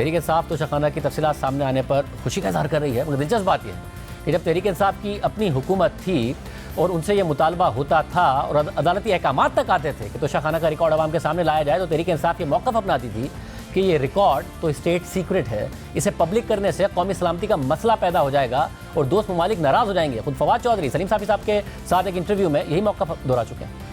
तहरीक इंसाफ तोशाखाना की तफसीलात सामने आने पर खुशी का इजहार कर रही है। मगर दिलचस्प बात यह है कि जब तहरीक इंसाफ की अपनी हुकूमत थी और उनसे ये मुतालबा होता था और अदालती अहकाम तक आते थे कि तोशाखाना का रिकॉर्ड आवाम के सामने लाया जाए, तो तहरीक इंसाफ ये मौक़िफ़ अपनाती थी कि ये रिकॉर्ड तो स्टेट सीक्रेट है, इसे पब्लिक करने से कौमी सलामती का मसला पैदा हो जाएगा और दोस्त ममालिक नाराज़ हो जाएंगे। खुद फवाद चौधरी सलीम साफ़ी साहब के साथ एक इंटरव्यू में यही मौक़िफ़ दोहरा चुके हैं।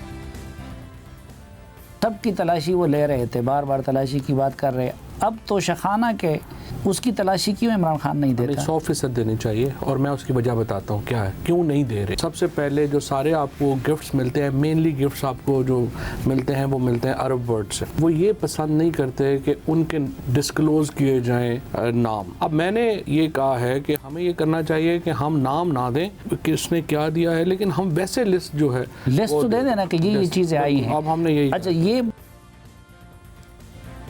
तब की तलाशी वो ले रहे थे, बार बार तलाशी की बात कर रहे हैं। अब तोशाखाना के उसकी तलाशी क्यों इमरान खान नहीं देता? 100% देनी चाहिए और मैं उसकी वजह बताता हूँ क्या है, क्यों नहीं दे रहे। सबसे पहले जो सारे आपको गिफ्ट्स मिलते हैं, मेनली गिफ्ट्स आपको जो मिलते हैं वो मिलते हैं अरब वर्ल्ड से। वो ये पसंद नहीं करते कि उनके डिस्क्लोज किए जाएं नाम। अब मैंने ये कहा है कि हमें ये करना चाहिए कि हम नाम ना दें कि उसने क्या दिया है, लेकिन हम वैसे लिस्ट जो है लिस्ट तो दे देना कि ये चीज़ें आई हैं। अब हमने यही अच्छा, ये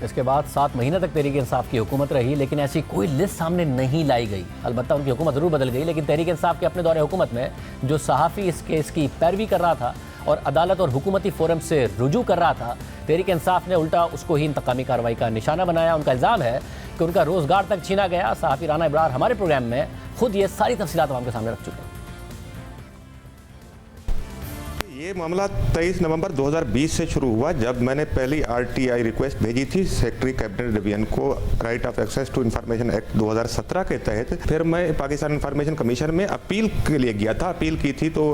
इसके बाद 7 महीने तक तहरीक इंसाफ की हुकूमत रही, लेकिन ऐसी कोई लिस्ट सामने नहीं लाई गई। अलबत्ता उनकी हुकूमत ज़रूर बदल गई, लेकिन तहरीक इंसाफ के अपने दौरे हुकूमत में जो सहाफ़ी इस केस की पैरवी कर रहा था और अदालत और हुकूमती फोरम से रुजू कर रहा था, तहरीक इंसाफ ने उल्टा उसको ही इंतकामी कार्रवाई का निशाना बनाया। उनका इल्ज़ाम है कि उनका रोज़गार तक छीना गया। सहाफ़ी राना इब्रार हमारे प्रोग्राम में खुद ये सारी तफसीलात आवाम के सामने रख चुके हैं। ये मामला 23 नवंबर 2020 से शुरू हुआ, जब मैंने पहली आरटीआई रिक्वेस्ट भेजी थी सेक्रेटरी कैबिनेट डिवीजन को right of access to information act 2017 के तहत। फिर मैं पाकिस्तान इंफॉर्मेशन कमीशन में अपील के लिए गया था, अपील की थी तो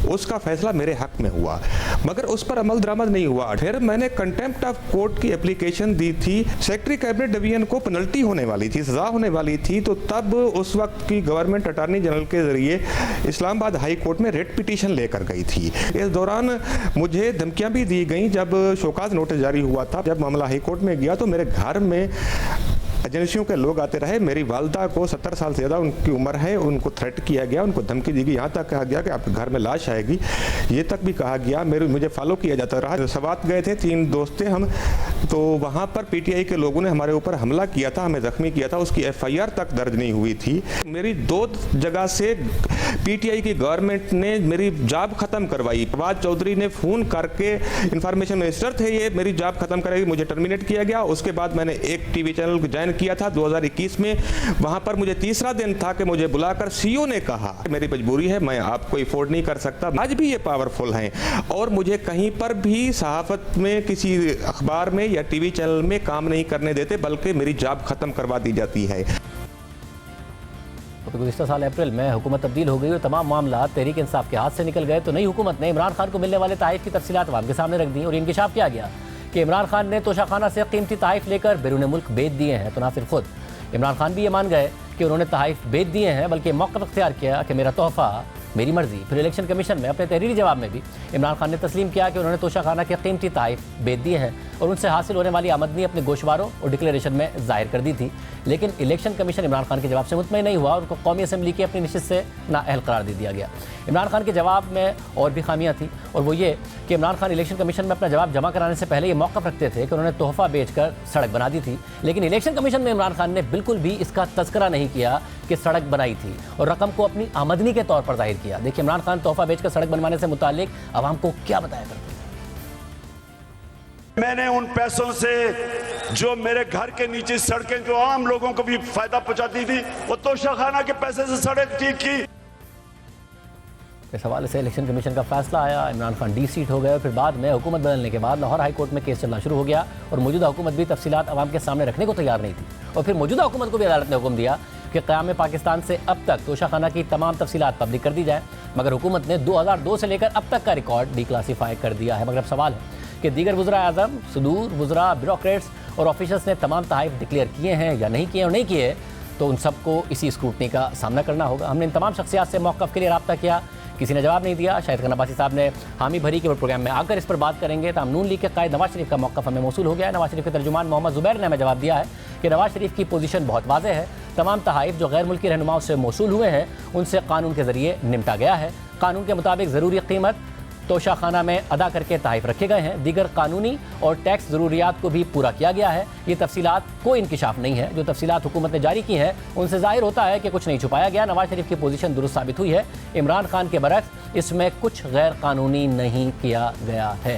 उसका फैसला मेरे हक में हुआ, मगर उस पर अमल दरामद नहीं हुआ। फिर मैंने कंटेम्प्ट ऑफ कोर्ट की एप्लीकेशन दी थी। सेक्रेटरी कैबिनेट डिवीजन को पेनल्टी होने वाली थी, सजा होने वाली थी, तो तब उस वक्त की गवर्नमेंट अटॉर्नी जनरल के जरिए इस्लामाबाद हाई कोर्ट में रेट पिटीशन लेकर गई थी। इस दौरान मुझे धमकियां भी दी गई। जब शोकाज नोटिस जारी हुआ था, जब मामला हाई कोर्ट में गया तो मेरे घर में एजेंसियों के लोग आते रहे। मेरी वालदा को 70 साल से ज़्यादा उनकी उम्र है, उनको थ्रेट किया गया, उनको धमकी दी गई, यहाँ तक कहा गया कि आपके घर में लाश आएगी, ये तक भी कहा गया। मुझे फॉलो किया जाता रहा। सवात गए थे, 3 दोस्त थे हम, तो वहाँ पर पीटीआई के लोगों ने हमारे ऊपर हमला किया था, हमें जख्मी किया था। उसकी एफआईआर तक दर्ज नहीं हुई थी। मेरी 2 जगह से पीटीआई की गवर्नमेंट ने मेरी जॉब ख़त्म करवाई। फवाद चौधरी ने फ़ोन करके, इंफॉर्मेशन मिनिस्टर थे ये, मेरी जॉब ख़त्म कराई, मुझे टर्मिनेट किया गया। उसके बाद मैंने एक टीवी चैनल को ज्वाइन किया था 2021 में। वहां पर मुझे तीसरा दिन था कि मुझे बुलाकर सीईओ ने कहा मेरी मजबूरी है, मैं आपको अफोर्ड नहीं कर सकता। आज भी ये पावरफुल हैं और मुझे कहीं पर भी सहाफत में, किसी अखबार में या टीवी चैनल में काम नहीं करने देते, बल्कि मेरी जॉब खत्म करवा दी जाती है। तो गुज़िश्ता साल अप्रैल में हुकूमत तब्दील हो गई और तमाम मामला तहरीक इंसाफ के हाथ से निकल गए, तो नई हुकूमत ने इमरान खान को मिलने वाले तहफ़ की तफसीलात आवाम के सामने रख दी और इंकशाफ किया गया कि इमरान खान ने तोशाखाना से कीमती तहफ़ लेकर बैरून मुल्क बेच दिए हैं। तो ना सिर्फ खुद इमरान खान भी ये मान गए कि उन्होंने तहफ़ बेच दिए हैं, बल्कि मौक़िफ़ इख्तियार किया कि मेरा तोहफ़ा मेरी मर्ज़ी। फिर इलेक्शन कमीशन में अपने तहरीरी जवाब में भी इमरान खान ने तस्लीम किया कि उन्होंने तोशाखाना के कीमती तहफ़ बेच दिए हैं और उनसे हासिल होने वाली आमदनी अपने गोशवारों और डिक्लेरेशन में ज़ाहिर कर दी थी। लेकिन इलेक्शन कमीशन इमरान खान के जवाब से मुतमईन नहीं हुआ और उनको कौमी असम्बली की अपनी नशिस्त से नाअहल करार दे दिया गया। इमरान खान के जवाब में और भी खामियां थी, और वो ये कि इमरान खान इलेक्शन कमीशन में अपना जवाब जमा कराने से पहले ये मौक़िफ़ रखते थे कि उन्होंने तोहफ़ा बेचकर सड़क बना दी थी। लेकिन इलेक्शन कमीशन में इमरान खान ने बिल्कुल भी इसका तज़किरा नहीं किया कि सड़क बनाई थी और रकम को अपनी आमदनी के तौर पर ज़ाहिर किया। देखिए इमरान खान तोहफ़ा बेचकर सड़क बनवाने से मुताल्लिक आवाम को क्या बताया करते हैं। मैंने उन पैसों से जो मेरे घर के नीचे सड़कें जो आम लोगों को भी फायदा पहुंचाती थी, वो तोशाखाना के पैसे से सड़क ठीक की। इस हवाले से इलेक्शन कमीशन का फैसला आया, इमरान खान डी-सीट हो गए और फिर बाद में हुकूमत बदलने के बाद लाहौर हाई कोर्ट में केस चलना शुरू हो गया और मौजूदा हुकूमत भी तफसीलात आवाम के सामने रखने को तैयार नहीं थी। और फिर मौजूदा हुकूमत को भी अदालत ने हुक्म दिया कि क़याम पाकिस्तान से अब तक तोशाखाना की तमाम तफसीलात पब्लिक कर दी जाए, मगर हुकूमत ने 2002 से लेकर अब तक का रिकॉर्ड डिक्लासीफाई कर दिया है। मगर अब सवाल है कि दीगर वज़रा आज़म, सदूर वज़रा, ब्यूरोक्रेट्स और ऑफिसर्स ने तमाम तहफ़ डिक्लेयर किए हैं या नहीं किए, और नहीं किए तो उन सबको इसी स्क्रूटनी का सामना करना होगा। हमने इन तमाम शख्सियात से मौक़िफ़ के लिए रब्ता किया, किसी ने जवाब नहीं दिया। शाहिद खान अब्बासी साहब ने हामी भरी के प्रोग्राम में आकर इस पर बात करेंगे। तमाम नून लीग के कायद नवाज शरीफ का मौक़िफ़ हमें मौसूल हो गया है। नवाज शरीफ के तर्जुमान मोहम्मद ज़ुबैर ने हमें जवाब दिया है कि नवाज शरीफ की पोजीशन बहुत वाज़ेह है, तमाम तहफ़ जो गैर मुल्की रहनुमाओं से मौसूल हुए हैं उनसे कानून के ज़रिए निपटा गया है। कानून के मुताबिक ज़रूरी कीमत तोशाखाना में अदा करके तहफ़ रखे गए हैं। दीगर कानूनी और टैक्स ज़रूरियात को भी पूरा किया गया है। ये तफसीलात कोई इंकिशाफ नहीं है। जो तफसीलात हुकूमत ने जारी की हैं उनसे ज़ाहिर होता है कि कुछ नहीं छुपाया गया। नवाज शरीफ की पोजीशन दुरुस्त साबित हुई है। इमरान खान के बरक्स इसमें कुछ गैर कानूनी नहीं किया गया है।